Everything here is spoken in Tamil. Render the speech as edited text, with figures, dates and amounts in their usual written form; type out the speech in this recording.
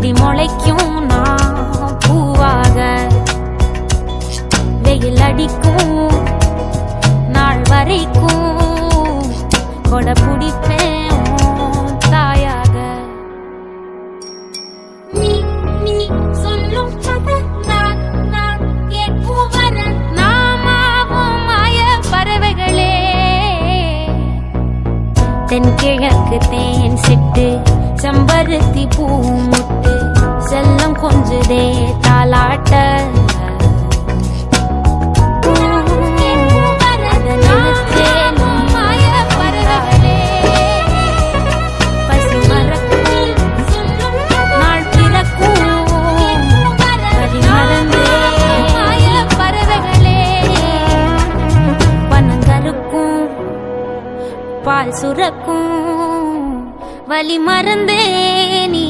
செடி முளைக்கும் நான் பூவாக, வெயில் அடிக்கும் நாள் வரைக்கும் கொடை பிடிப்பேன் தாயாக. நீ நீ சொல்லும் கதை நான் நான் கேட்கும் வர நாமாவும் மாய பறவைகளே. தென்கிழக்கு தேன் சிட்டு செம்பருத்தி பூ முட்டு செல்லம் கொஞ்சதே தாலாட்ட. பால் சுரக்கும் வலி மறந்தே நீ